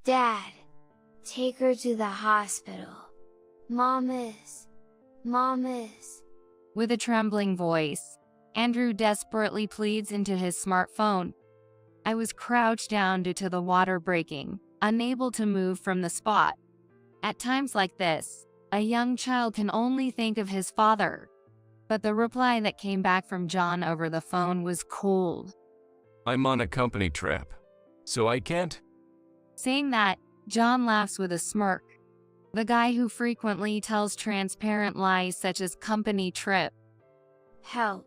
Dad! Take her to the hospital. Mom is. With a trembling voice, Andrew desperately pleads into his smartphone. I was crouched down due to the water breaking, unable to move from the spot. At times like this, a young child can only think of his father. But the reply that came back from John over the phone was cold. I'm on a company trip, so I can't. Saying that, John laughs with a smirk. The guy who frequently tells transparent lies such as company trip. Help!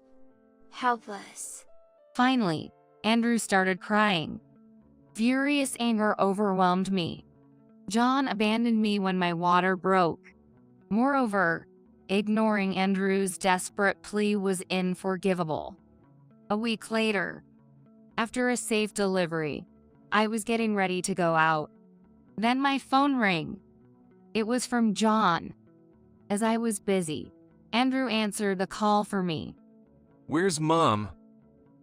Help us! Finally, Andrew started crying. Furious anger overwhelmed me. John abandoned me when my water broke. Moreover, ignoring Andrew's desperate plea was unforgivable. A week later, after a safe delivery, I was getting ready to go out. Then my phone rang. It was from John. As I was busy, Andrew answered the call for me. Where's Mom?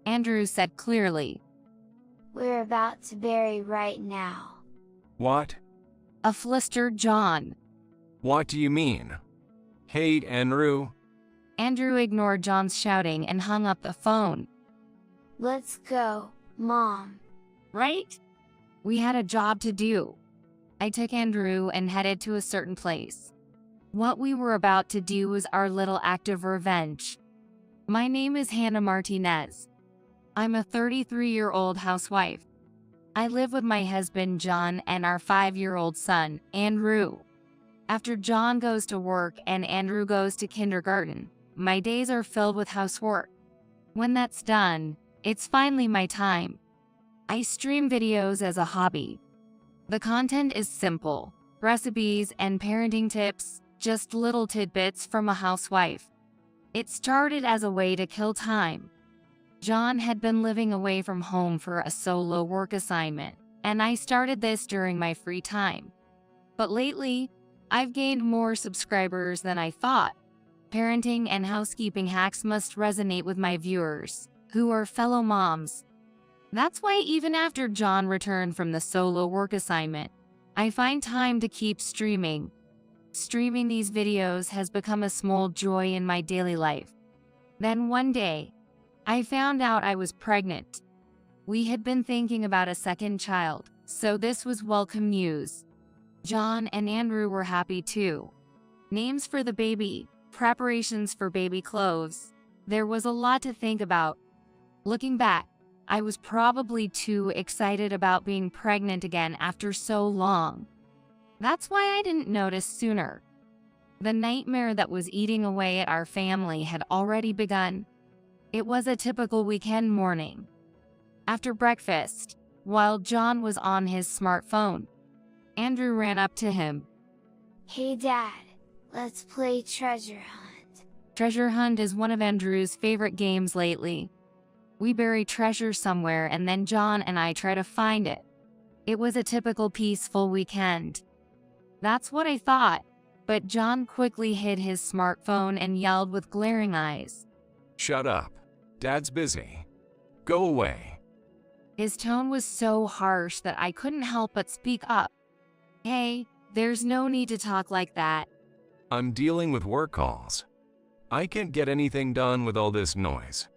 Andrew said clearly. We're about to bury right now. What? A flustered John. What do you mean? Hey, Andrew. Andrew ignored John's shouting and hung up the phone. Let's go, Mom. Right? We had a job to do. I took Andrew and headed to a certain place. What we were about to do was our little act of revenge. My name is Hannah Martinez. I'm a 33-year-old housewife. I live with my husband John and our 5-year-old son, Andrew. After John goes to work and Andrew goes to kindergarten, my days are filled with housework. When that's done, it's finally my time. I stream videos as a hobby. The content is simple, recipes and parenting tips, just little tidbits from a housewife. It started as a way to kill time. John had been living away from home for a solo work assignment, and I started this during my free time. But lately, I've gained more subscribers than I thought. Parenting and housekeeping hacks must resonate with my viewers, who are fellow moms. That's why even after John returned from the solo work assignment, I find time to keep streaming. Streaming these videos has become a small joy in my daily life. Then one day, I found out I was pregnant. We had been thinking about a second child, so this was welcome news. John and Andrew were happy too. Names for the baby, preparations for baby clothes. There was a lot to think about. Looking back, I was probably too excited about being pregnant again after so long. That's why I didn't notice sooner. The nightmare that was eating away at our family had already begun. It was a typical weekend morning. After breakfast, while John was on his smartphone, Andrew ran up to him. Hey Dad, let's play treasure hunt. Treasure hunt is one of Andrew's favorite games lately. We bury treasure somewhere and then John and I try to find it. It was a typical peaceful weekend. That's what I thought, but John quickly hid his smartphone and yelled with glaring eyes. Shut up. Dad's busy. Go away. His tone was so harsh that I couldn't help but speak up. Hey, there's no need to talk like that. I'm dealing with work calls. I can't get anything done with all this noise.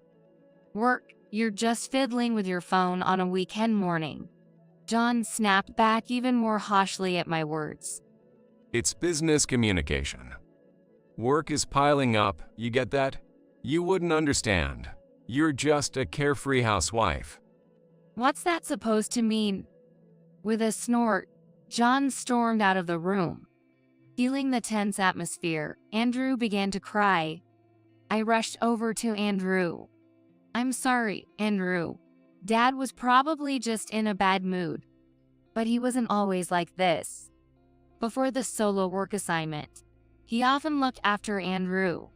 Work, you're just fiddling with your phone on a weekend morning. John snapped back even more harshly at my words. It's business communication. Work is piling up, you get that? You wouldn't understand. You're just a carefree housewife. What's that supposed to mean? With a snort, John stormed out of the room. Feeling the tense atmosphere, Andrew began to cry. I rushed over to Andrew. I'm sorry, Andrew. Dad was probably just in a bad mood. But he wasn't always like this. Before the solo work assignment, he often looked after Andrew.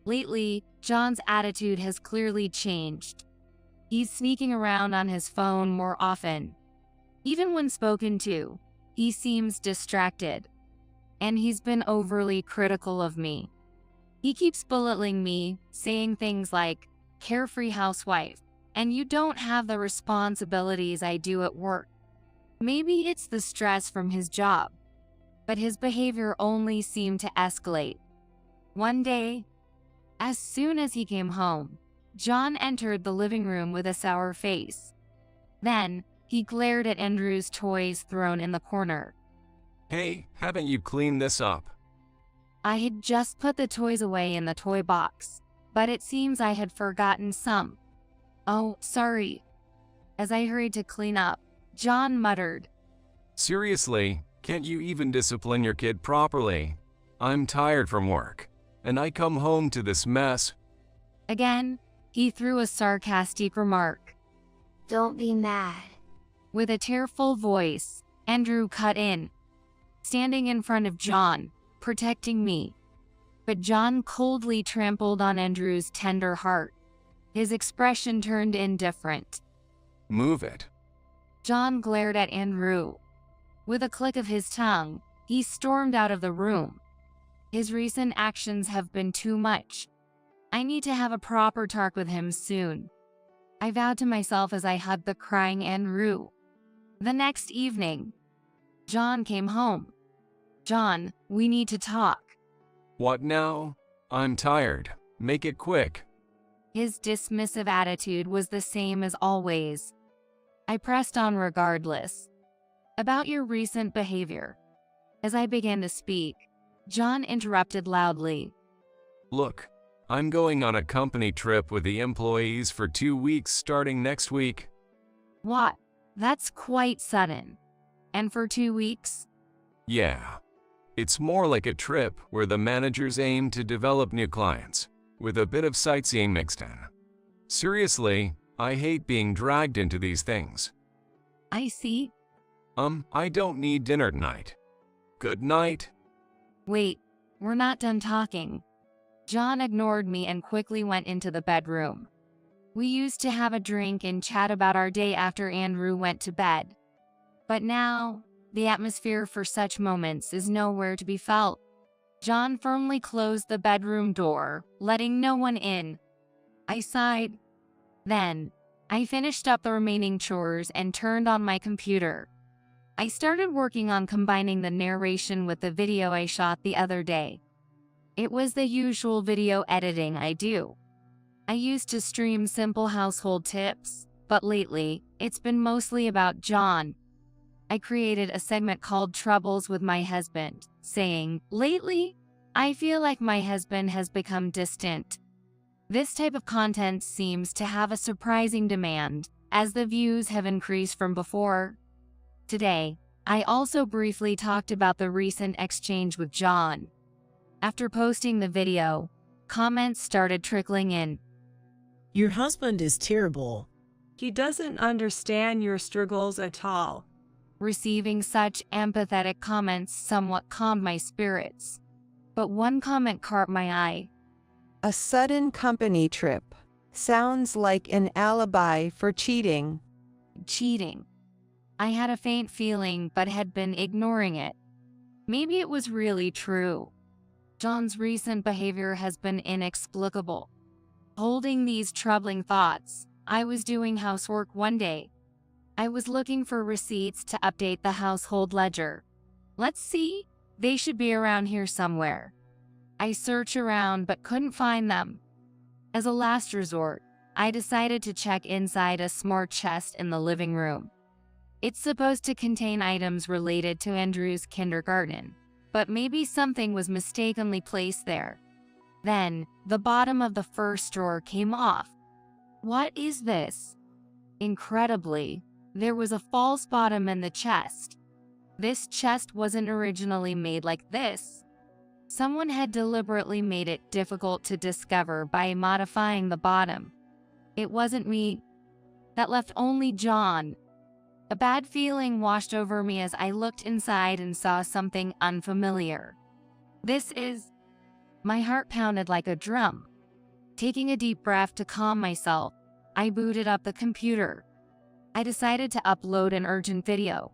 Lately, John's attitude has clearly changed. He's sneaking around on his phone more often. Even when spoken to, he seems distracted. And he's been overly critical of me. He keeps belittling me, saying things like, carefree housewife, and you don't have the responsibilities I do at work. Maybe it's the stress from his job, but his behavior only seemed to escalate. One day, as soon as he came home, John entered the living room with a sour face. Then, he glared at Andrew's toys thrown in the corner. Hey, haven't you cleaned this up? I had just put the toys away in the toy box, but it seems I had forgotten some. Oh, sorry. As I hurried to clean up, John muttered, Seriously, can't you even discipline your kid properly? I'm tired from work, and I come home to this mess. Again, he threw a sarcastic remark. Don't be mad. With a tearful voice, Andrew cut in, standing in front of John, protecting me. But John coldly trampled on Andrew's tender heart. His expression turned indifferent. Move it. John glared at Andrew. With a click of his tongue, he stormed out of the room. His recent actions have been too much. I need to have a proper talk with him soon, I vowed to myself as I hugged the crying Andrew. The next evening, John came home. John, we need to talk. What now? I'm tired. Make it quick. His dismissive attitude was the same as always. I pressed on regardless. About your recent behavior. As I began to speak, John interrupted loudly. Look, I'm going on a company trip with the employees for 2 weeks starting next week. What? That's quite sudden. And for 2 weeks? Yeah. It's more like a trip where the managers aim to develop new clients, with a bit of sightseeing mixed in. Seriously, I hate being dragged into these things. I see. I don't need dinner tonight. Good night. Wait, we're not done talking. John ignored me and quickly went into the bedroom. We used to have a drink and chat about our day after Andrew went to bed. But now, the atmosphere for such moments is nowhere to be felt. John firmly closed the bedroom door, letting no one in. I sighed. Then, I finished up the remaining chores and turned on my computer. I started working on combining the narration with the video I shot the other day. It was the usual video editing I do. I used to stream simple household tips, but lately, it's been mostly about John. I created a segment called Troubles with My Husband, saying, lately, I feel like my husband has become distant. This type of content seems to have a surprising demand, as the views have increased from before. Today, I also briefly talked about the recent exchange with John. After posting the video, comments started trickling in. Your husband is terrible. He doesn't understand your struggles at all. Receiving such empathetic comments somewhat calmed my spirits. But one comment caught my eye. A sudden company trip. Sounds like an alibi for cheating. Cheating. I had a faint feeling but had been ignoring it. Maybe it was really true. John's recent behavior has been inexplicable. Holding these troubling thoughts, I was doing housework one day. I was looking for receipts to update the household ledger. Let's see, they should be around here somewhere. I searched around but couldn't find them. As a last resort, I decided to check inside a smart chest in the living room. It's supposed to contain items related to Andrew's kindergarten, but maybe something was mistakenly placed there. Then, the bottom of the first drawer came off. What is this? Incredibly, there was a false bottom in the chest. This chest wasn't originally made like this. Someone had deliberately made it difficult to discover by modifying the bottom. It wasn't me. That left only John. A bad feeling washed over me as I looked inside and saw something unfamiliar. This is... My heart pounded like a drum. Taking a deep breath to calm myself, I booted up the computer. I decided to upload an urgent video.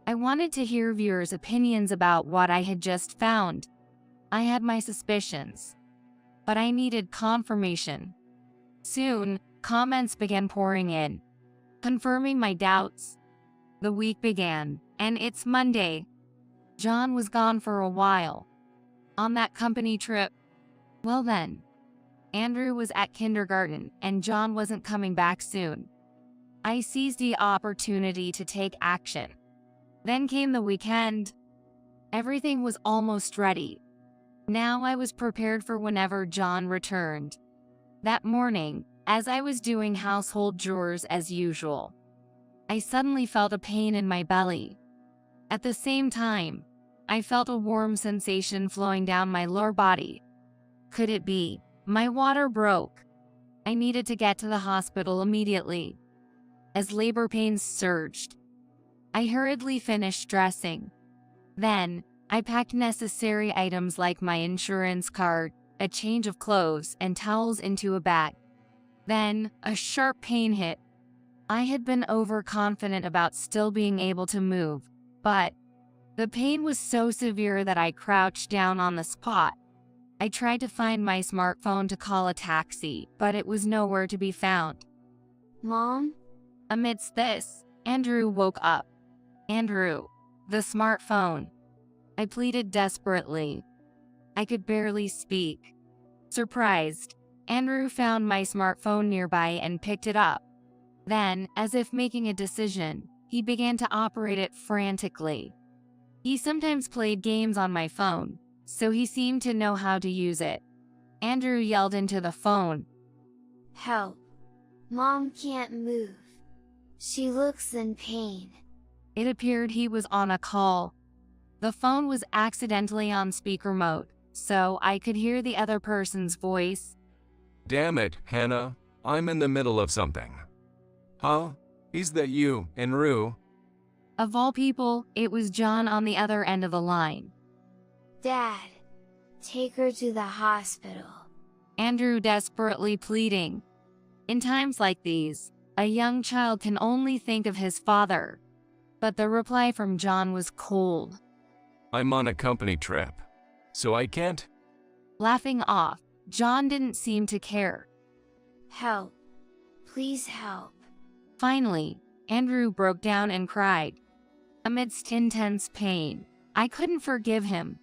I wanted to hear viewers' opinions about what I had just found. I had my suspicions, but I needed confirmation. Soon, comments began pouring in, confirming my doubts. The week began, and it's Monday. John was gone for a while. On that company trip, well then, Andrew was at kindergarten and John wasn't coming back soon. I seized the opportunity to take action. Then came the weekend. Everything was almost ready. Now I was prepared for whenever John returned. That morning, as I was doing household chores as usual, I suddenly felt a pain in my belly. At the same time, I felt a warm sensation flowing down my lower body. Could it be? My water broke. I needed to get to the hospital immediately. As labor pains surged, I hurriedly finished dressing. Then, I packed necessary items like my insurance card, a change of clothes, and towels into a bag. Then, a sharp pain hit. I had been overconfident about still being able to move, but the pain was so severe that I crouched down on the spot. I tried to find my smartphone to call a taxi, but it was nowhere to be found. Mom? Amidst this, Andrew woke up. Andrew, the smartphone. I pleaded desperately. I could barely speak. Surprised, Andrew found my smartphone nearby and picked it up. Then, as if making a decision, he began to operate it frantically. He sometimes played games on my phone, so he seemed to know how to use it. Andrew yelled into the phone, Help! Mom can't move. She looks in pain. It appeared he was on a call. The phone was accidentally on speaker mode, so I could hear the other person's voice. Damn it, Hannah. I'm in the middle of something. Huh? Is that you, Andrew? Of all people, it was John on the other end of the line. Dad, take her to the hospital. Andrew desperately pleading. In times like these, a young child can only think of his father. But the reply from John was cold. I'm on a company trip, so I can't. Laughing off, John didn't seem to care. Help. Please help. Finally, Andrew broke down and cried. Amidst intense pain, I couldn't forgive him.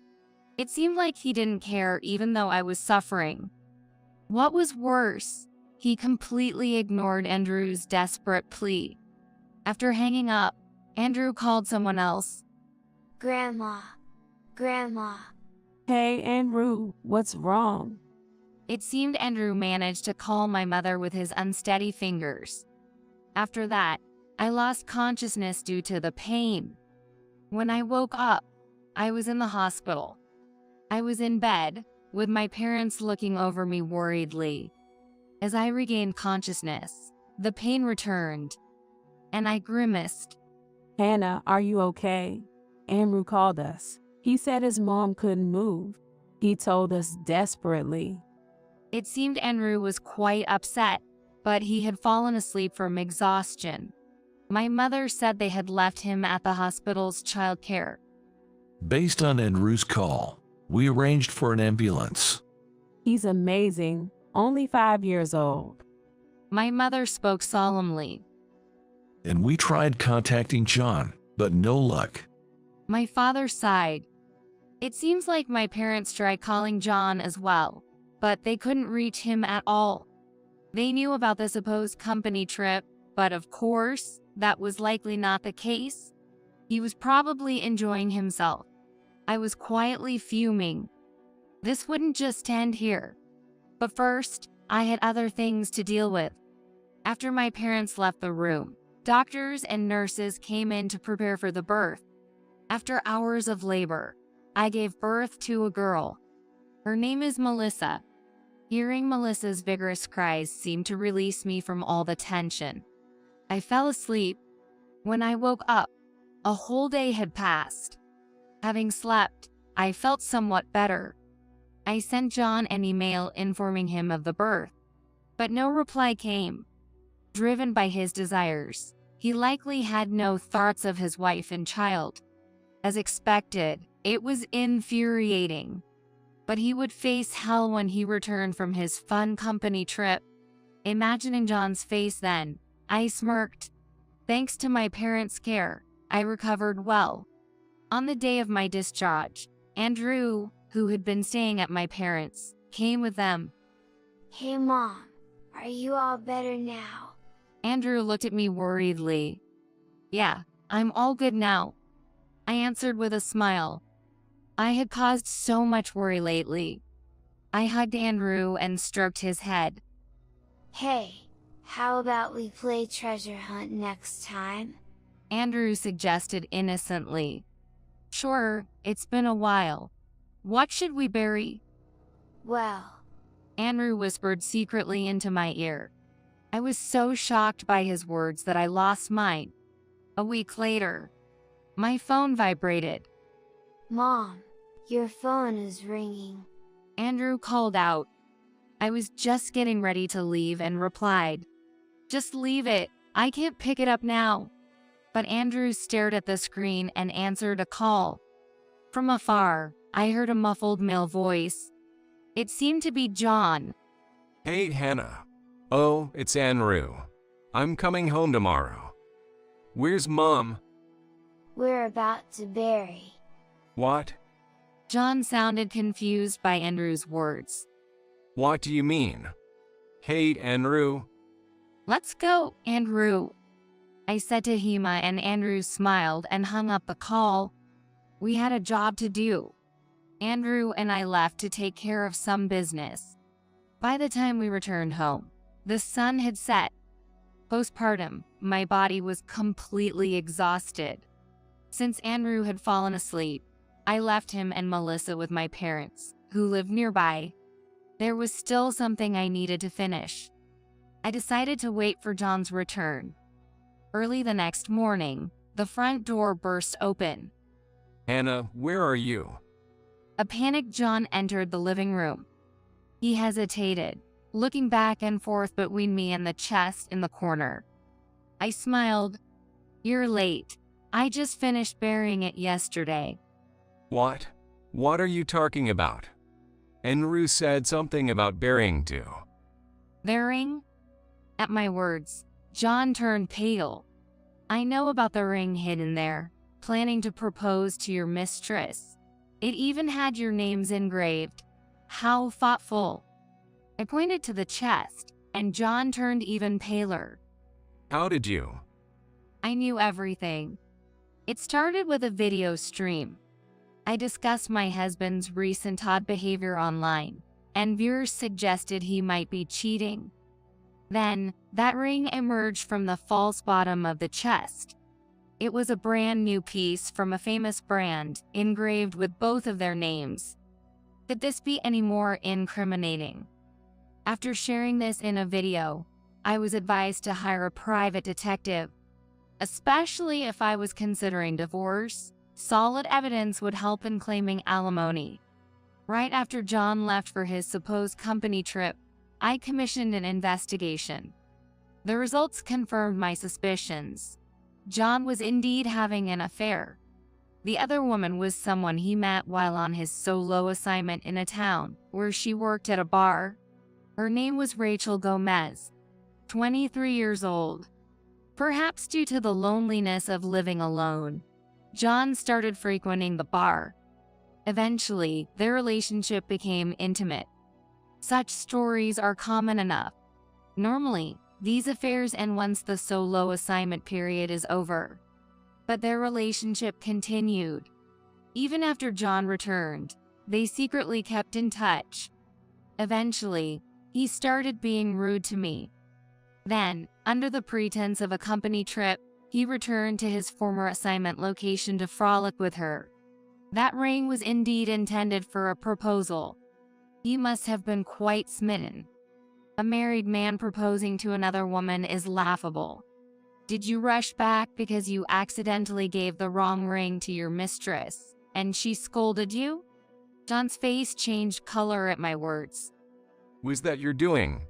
It seemed like he didn't care even though I was suffering. What was worse, he completely ignored Andrew's desperate plea. After hanging up, Andrew called someone else. Grandma. Grandma. Hey, Andrew, what's wrong? It seemed Andrew managed to calm my mother with his unsteady fingers. After that, I lost consciousness due to the pain. When I woke up, I was in the hospital. I was in bed, with my parents looking over me worriedly. As I regained consciousness, the pain returned, and I grimaced. Hannah, are you okay? Andrew called us. He said his mom couldn't move. He told us desperately. It seemed Andrew was quite upset, but he had fallen asleep from exhaustion. My mother said they had left him at the hospital's childcare. Based on Andrew's call, we arranged for an ambulance. He's amazing, only 5 years old. My mother spoke solemnly. And we tried contacting John, but no luck. My father sighed. It seems like my parents tried calling John as well, but they couldn't reach him at all. They knew about the supposed company trip, but of course, that was likely not the case. He was probably enjoying himself. I was quietly fuming. This wouldn't just end here. But first, I had other things to deal with. After my parents left the room, doctors and nurses came in to prepare for the birth. After hours of labor, I gave birth to a girl. Her name is Melissa. Hearing Melissa's vigorous cries seemed to release me from all the tension. I fell asleep. When I woke up, a whole day had passed. Having slept, I felt somewhat better. I sent John an email informing him of the birth, but no reply came. Driven by his desires, he likely had no thoughts of his wife and child. As expected, it was infuriating. But he would face hell when he returned from his fun company trip. Imagining John's face then, I smirked. Thanks to my parents' care, I recovered well. On the day of my discharge, Andrew, who had been staying at my parents', came with them. Hey Mom, are you all better now? Andrew looked at me worriedly. Yeah, I'm all good now, I answered with a smile. I had caused so much worry lately. I hugged Andrew and stroked his head. Hey, how about we play treasure hunt next time? Andrew suggested innocently. Sure, it's been a while. What should we bury? Well, Andrew whispered secretly into my ear. I was so shocked by his words that I lost mine. A week later, my phone vibrated. Mom, your phone is ringing. Andrew called out. I was just getting ready to leave and replied, "Just leave it, I can't pick it up now." But Andrew stared at the screen and answered a call. From afar, I heard a muffled male voice. It seemed to be John. Hey, Hannah. Oh, it's Andrew. I'm coming home tomorrow. Where's Mom? We're about to bury. What? John sounded confused by Andrew's words. What do you mean? Hey, Andrew. Let's go, Andrew, I said to Hema, and Andrew smiled and hung up the call. We had a job to do. Andrew and I left to take care of some business. By the time we returned home, the sun had set. Postpartum, my body was completely exhausted. Since Andrew had fallen asleep, I left him and Melissa with my parents, who lived nearby. There was still something I needed to finish. I decided to wait for John's return. Early the next morning, the front door burst open. Hannah, where are you? A panicked John entered the living room. He hesitated, looking back and forth between me and the chest in the corner. I smiled. You're late. I just finished burying it yesterday. What? What are you talking about? Andrew said something about burying too. Burying? At my words, John turned pale. I know about the ring hidden there, planning to propose to your mistress. It even had your names engraved. How thoughtful. I pointed to the chest, and John turned even paler. How did you? I knew everything. It started with a video stream. I discussed my husband's recent odd behavior online, and viewers suggested he might be cheating. Then, that ring emerged from the false bottom of the chest. It was a brand new piece from a famous brand, engraved with both of their names. Could this be any more incriminating? After sharing this in a video, I was advised to hire a private detective. Especially if I was considering divorce, solid evidence would help in claiming alimony. Right after John left for his supposed company trip, I commissioned an investigation. The results confirmed my suspicions. John was indeed having an affair. The other woman was someone he met while on his solo assignment in a town where she worked at a bar. Her name was Rachel Gomez, 23 years old. Perhaps due to the loneliness of living alone, John started frequenting the bar. Eventually, their relationship became intimate. Such stories are common enough. Normally, these affairs end once the solo assignment period is over. But their relationship continued. Even after John returned, they secretly kept in touch. Eventually, he started being rude to me. Then, under the pretense of a company trip, he returned to his former assignment location to frolic with her. That ring was indeed intended for a proposal. He must have been quite smitten. A married man proposing to another woman is laughable. Did you rush back because you accidentally gave the wrong ring to your mistress, and she scolded you? John's face changed color at my words. Was that your doing?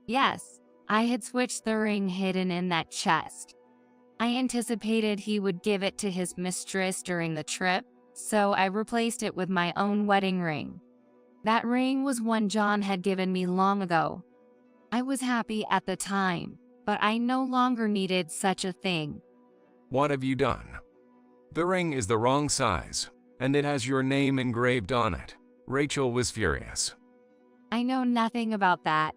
Yes, I had switched the ring hidden in that chest. I anticipated he would give it to his mistress during the trip, so I replaced it with my own wedding ring. That ring was one John had given me long ago. I was happy at the time, but I no longer needed such a thing. What have you done? The ring is the wrong size, and it has your name engraved on it. Rachel was furious. I know nothing about that.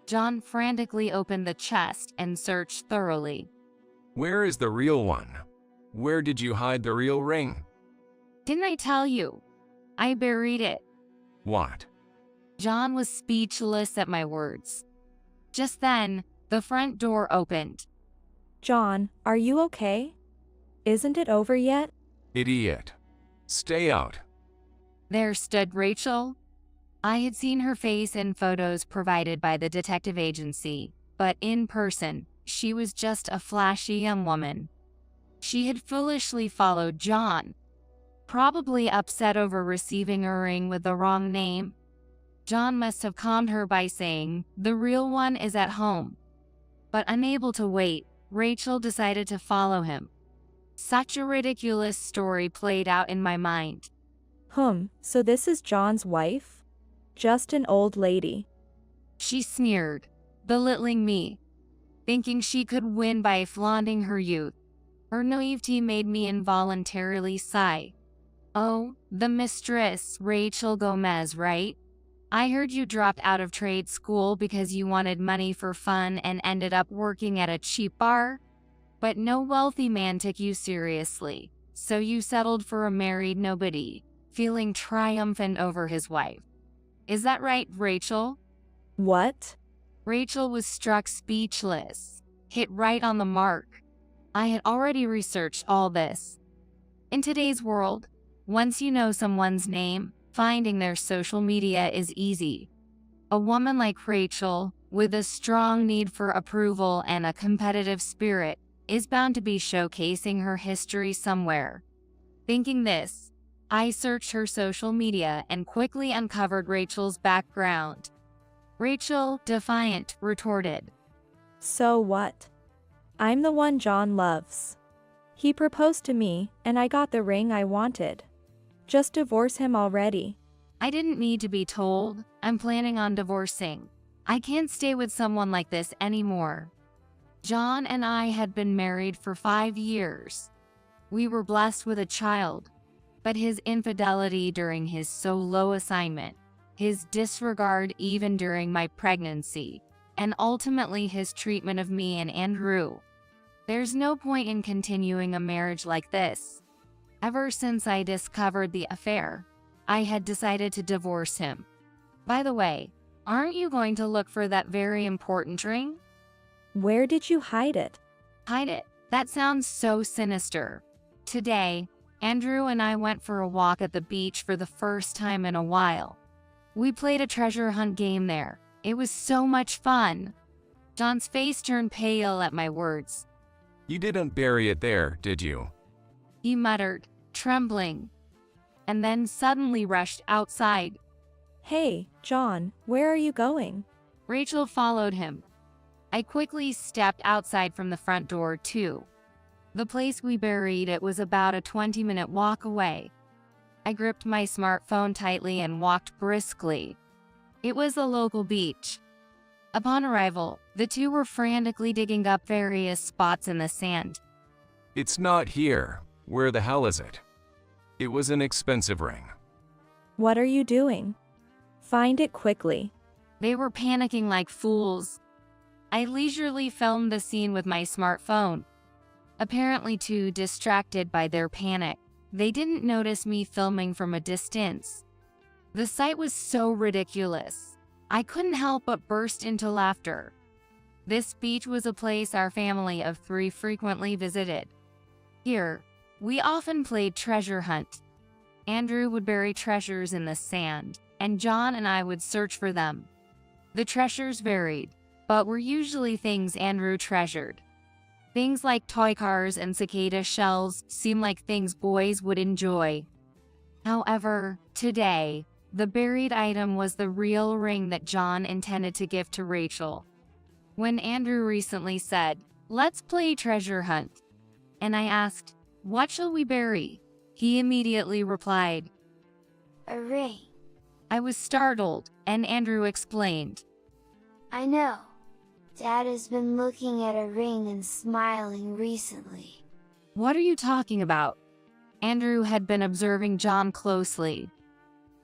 John frantically opened the chest and searched thoroughly. Where is the real one? Where did you hide the real ring? Didn't I tell you? I buried it. What? John was speechless at my words. Just then, the front door opened. John, are you okay? Isn't it over yet? Idiot. Stay out. There stood Rachel. I had seen her face in photos provided by the detective agency, but in person, she was just a flashy young woman. She had foolishly followed John, probably upset over receiving a ring with the wrong name. John must have calmed her by saying, "The real one is at home." But unable to wait, Rachel decided to follow him. Such a ridiculous story played out in my mind. So this is John's wife? Just an old lady. She sneered, belittling me, thinking she could win by flaunting her youth. Her naivety made me involuntarily sigh. Oh, the mistress, Rachel Gomez, right? I heard you dropped out of trade school because you wanted money for fun and ended up working at a cheap bar? But no wealthy man took you seriously, so you settled for a married nobody, feeling triumphant over his wife. Is that right, Rachel? What? Rachel was struck speechless, hit right on the mark. I had already researched all this. In today's world, once you know someone's name, finding their social media is easy. A woman like Rachel, with a strong need for approval and a competitive spirit, is bound to be showcasing her history somewhere. Thinking this, I searched her social media and quickly uncovered Rachel's background. Rachel, defiant, retorted, So what? I'm the one John loves. He proposed to me, and I got the ring I wanted. Just divorce him already. I didn't need to be told. I'm planning on divorcing. I can't stay with someone like this anymore. John and I had been married for 5 years. We were blessed with a child, but his infidelity during his solo assignment, his disregard even during my pregnancy, and ultimately his treatment of me and Andrew. There's no point in continuing a marriage like this. Ever since I discovered the affair, I had decided to divorce him. By the way, aren't you going to look for that very important ring? Where did you hide it? Hide it? That sounds so sinister. Today, Andrew and I went for a walk at the beach for the first time in a while. We played a treasure hunt game there. It was so much fun. John's face turned pale at my words. You didn't bury it there, did you? He muttered, trembling, and then suddenly rushed outside. Hey, John, where are you going? Rachel followed him. I quickly stepped outside from the front door, too. The place we buried it was about a 20-minute walk away. I gripped my smartphone tightly and walked briskly. It was a local beach. Upon arrival, the two were frantically digging up various spots in the sand. It's not here. Where the hell is it? It was an expensive ring. What are you doing? Find it quickly. They were panicking like fools. I leisurely filmed the scene with my smartphone. Apparently too distracted by their panic, they didn't notice me filming from a distance. The sight was so ridiculous. I couldn't help but burst into laughter. This beach was a place our family of 3 frequently visited. Here, we often played treasure hunt. Andrew would bury treasures in the sand, and John and I would search for them. The treasures varied, but were usually things Andrew treasured. Things like toy cars and cicada shells seemed like things boys would enjoy. However, today, the buried item was the real ring that John intended to give to Rachel. When Andrew recently said, "Let's play treasure hunt," and I asked, "What shall we bury?" he immediately replied, A ring. I was startled, and Andrew explained, I know. Dad has been looking at a ring and smiling recently. What are you talking about? Andrew had been observing John closely.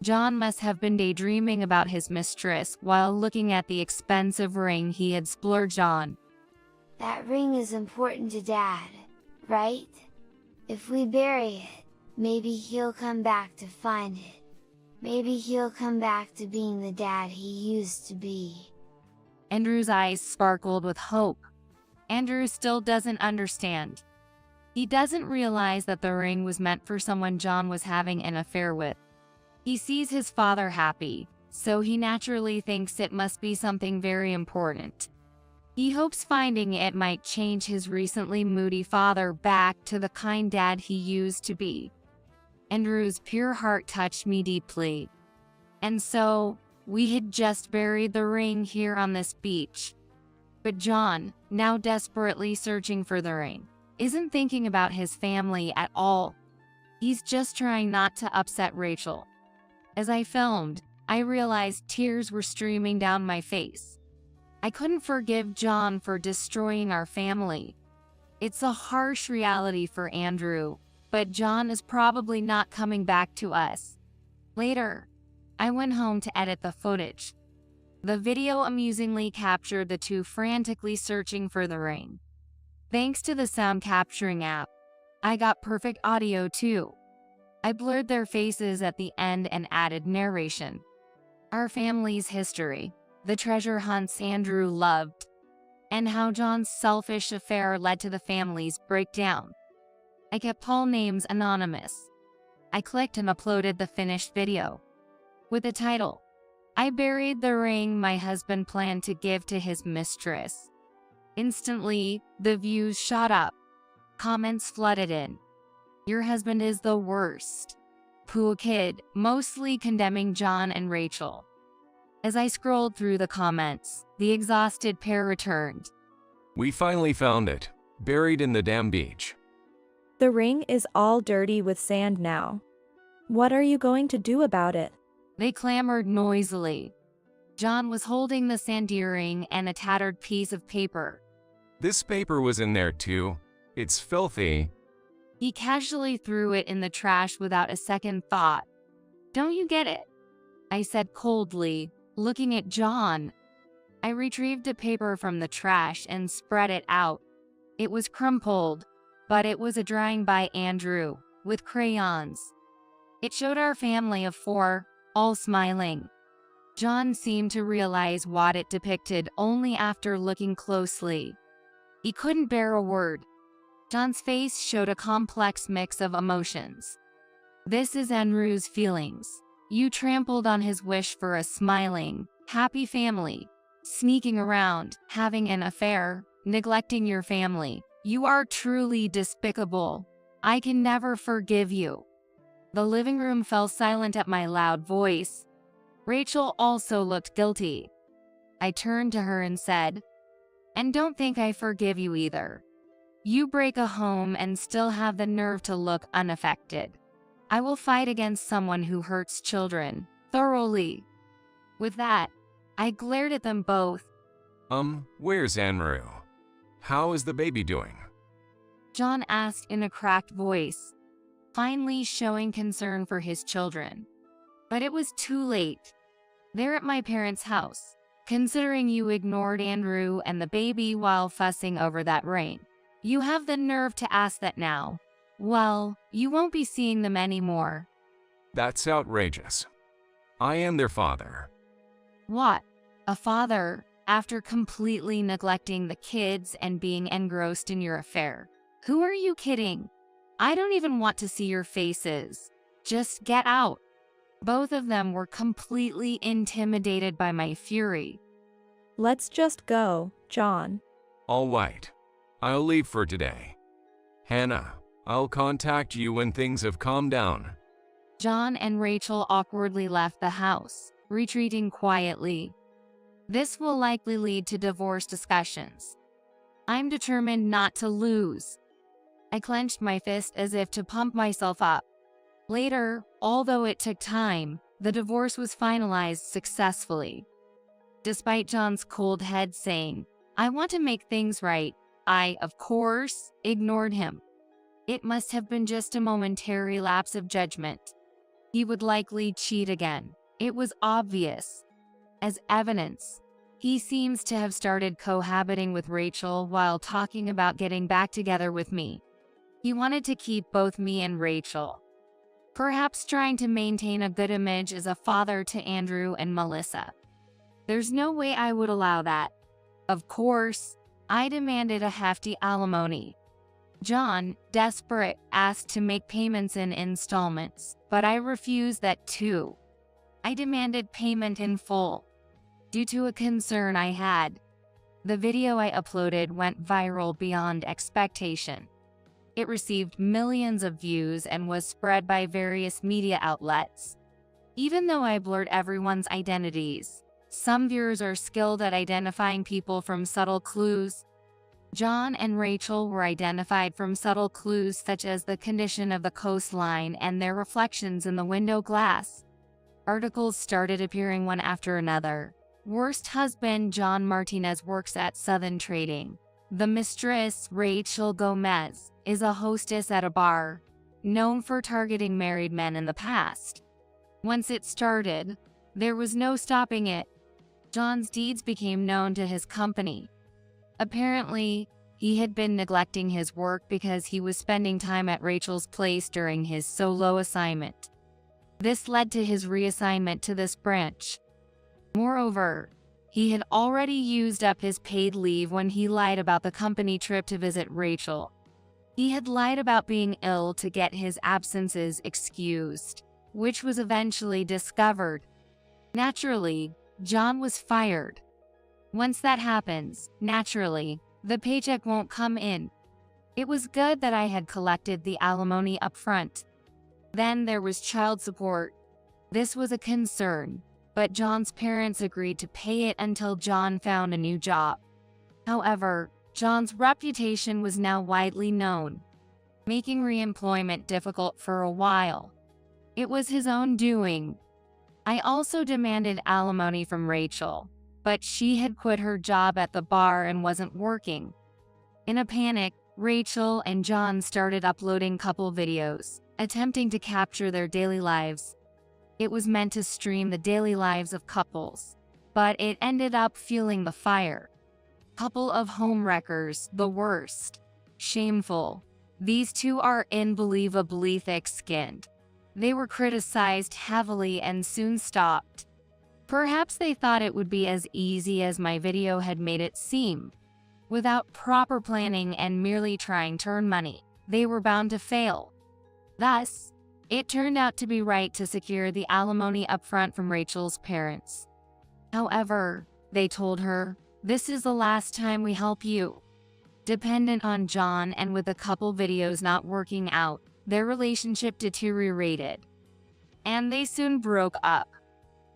John must have been daydreaming about his mistress while looking at the expensive ring he had splurged on. That ring is important to Dad, right? If we bury it, maybe he'll come back to find it. Maybe he'll come back to being the dad he used to be. Andrew's eyes sparkled with hope. Andrew still doesn't understand. He doesn't realize that the ring was meant for someone John was having an affair with. He sees his father happy, so he naturally thinks it must be something very important. He hopes finding it might change his recently moody father back to the kind dad he used to be. Andrew's pure heart touched me deeply. And so, we had just buried the ring here on this beach. But John, now desperately searching for the ring, isn't thinking about his family at all. He's just trying not to upset Rachel. As I filmed, I realized tears were streaming down my face. I couldn't forgive John for destroying our family. It's a harsh reality for Andrew, but John is probably not coming back to us. Later, I went home to edit the footage. The video amusingly captured the two frantically searching for the ring. Thanks to the sound capturing app, I got perfect audio too. I blurred their faces at the end and added narration. Our family's history, the treasure hunts Andrew loved, and how John's selfish affair led to the family's breakdown. I kept all names anonymous. I clicked and uploaded the finished video. With the title, "I buried the ring my husband planned to give to his mistress." Instantly, the views shot up. Comments flooded in. "Your husband is the worst. Poor kid," mostly condemning John and Rachel. As I scrolled through the comments, the exhausted pair returned. "We finally found it, buried in the damn beach." The ring is all dirty with sand now. What are you going to do about it? They clamored noisily. John was holding the sandy ring and a tattered piece of paper. "This paper was in there too. It's filthy." He casually threw it in the trash without a second thought. "Don't you get it?" I said coldly, looking at John. I retrieved a paper from the trash and spread it out. It was crumpled, but it was a drawing by Andrew, with crayons. It showed our family of 4, all smiling. John seemed to realize what it depicted only after looking closely. He couldn't bear a word. John's face showed a complex mix of emotions. "This is Andrew's feelings. You trampled on his wish for a smiling, happy family, sneaking around, having an affair, neglecting your family. You are truly despicable. I can never forgive you." The living room fell silent at my loud voice. Rachel also looked guilty. I turned to her and said, "And don't think I forgive you either. You break a home and still have the nerve to look unaffected. I will fight against someone who hurts children, thoroughly." With that, I glared at them both. Where's Andrew? How is the baby doing?" John asked in a cracked voice, finally showing concern for his children. But it was too late. They're at my parents' house, considering you ignored Andrew and the baby while fussing over that ring. You have the nerve to ask that now. Well, you won't be seeing them anymore. "That's outrageous. I am their father." What? A father, after completely neglecting the kids and being engrossed in your affair? Who are you kidding? I don't even want to see your faces. Just get out. Both of them were completely intimidated by my fury. Let's just go, John. "All right. I'll leave for today. Hannah, I'll contact you when things have calmed down." John and Rachel awkwardly left the house, retreating quietly. This will likely lead to divorce discussions. I'm determined not to lose. I clenched my fist as if to pump myself up. Later, although it took time, the divorce was finalized successfully. Despite John's cold head saying, I want to make things right. I, of course, ignored him. It must have been just a momentary lapse of judgment. He would likely cheat again. It was obvious. As evidence, he seems to have started cohabiting with Rachel while talking about getting back together with me. He wanted to keep both me and Rachel. Perhaps trying to maintain a good image as a father to Andrew and Melissa. There's no way I would allow that. Of course, I demanded a hefty alimony. John, desperate, asked to make payments in installments, but I refused that too. I demanded payment in full, due to a concern I had. The video I uploaded went viral beyond expectation. It received millions of views and was spread by various media outlets. Even though I blurred everyone's identities, some viewers are skilled at identifying people from subtle clues. John and Rachel were identified from subtle clues such as the condition of the coastline and their reflections in the window glass. Articles started appearing one after another. Worst husband John Martinez works at Southern Trading. The mistress, Rachel Gomez, is a hostess at a bar, known for targeting married men in the past. Once it started, there was no stopping it. John's deeds became known to his company. Apparently, he had been neglecting his work because he was spending time at Rachel's place during his solo assignment. This led to his reassignment to this branch. Moreover, he had already used up his paid leave when he lied about the company trip to visit Rachel. He had lied about being ill to get his absences excused, which was eventually discovered. Naturally, John was fired. Once that happens, naturally, the paycheck won't come in. It was good that I had collected the alimony up front. Then there was child support. This was a concern, but John's parents agreed to pay it until John found a new job. However, John's reputation was now widely known, making reemployment difficult for a while. It was his own doing. I also demanded alimony from Rachel, but she had quit her job at the bar and wasn't working. In a panic, Rachel and John started uploading couple videos, attempting to capture their daily lives. It was meant to stream the daily lives of couples, but it ended up fueling the fire. Couple of homewreckers, the worst. Shameful. These two are unbelievably thick-skinned. They were criticized heavily and soon stopped. Perhaps they thought it would be as easy as my video had made it seem. Without proper planning and merely trying to earn money, they were bound to fail. Thus, it turned out to be right to secure the alimony upfront from Rachel's parents. However, they told her, "This is the last time we help you." Dependent on John and with a couple videos not working out, their relationship deteriorated, and they soon broke up.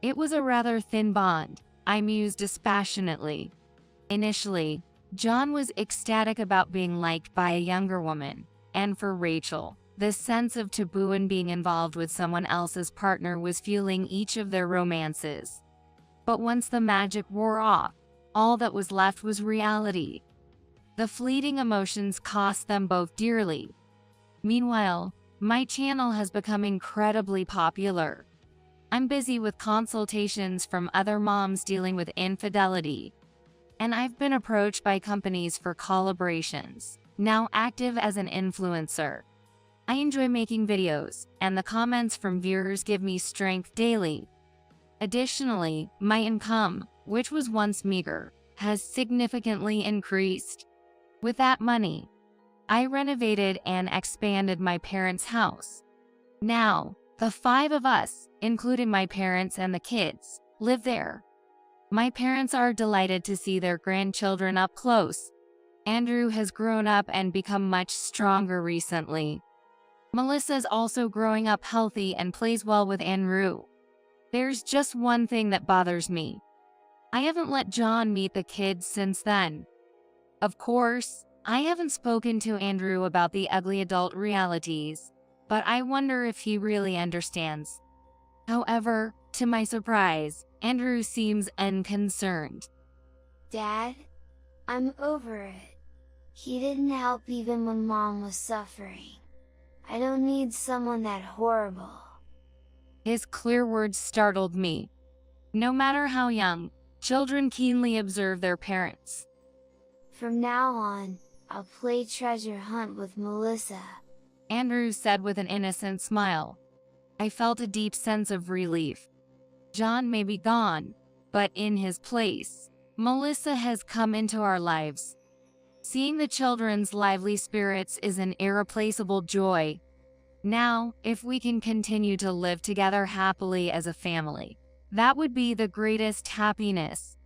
It was a rather thin bond, I mused dispassionately. Initially, John was ecstatic about being liked by a younger woman, and for Rachel, this sense of taboo in being involved with someone else's partner was fueling each of their romances. But once the magic wore off, all that was left was reality. The fleeting emotions cost them both dearly. Meanwhile, my channel has become incredibly popular. I'm busy with consultations from other moms dealing with infidelity, and I've been approached by companies for collaborations, now active as an influencer. I enjoy making videos, and the comments from viewers give me strength daily. Additionally, my income, which was once meager, has significantly increased. With that money, I renovated and expanded my parents' house. Now, the 5 of us, including my parents and the kids, live there. My parents are delighted to see their grandchildren up close. Andrew has grown up and become much stronger recently. Melissa's also growing up healthy and plays well with Andrew. There's just one thing that bothers me. I haven't let John meet the kids since then. Of course, I haven't spoken to Andrew about the ugly adult realities, but I wonder if he really understands. However, to my surprise, Andrew seems unconcerned. Dad, I'm over it. He didn't help even when Mom was suffering. I don't need someone that horrible. His clear words startled me. No matter how young, children keenly observe their parents. From now on, I'll play treasure hunt with Melissa, Andrew said with an innocent smile. I felt a deep sense of relief. John may be gone, but in his place, Melissa has come into our lives. Seeing the children's lively spirits is an irreplaceable joy. Now, if we can continue to live together happily as a family, that would be the greatest happiness.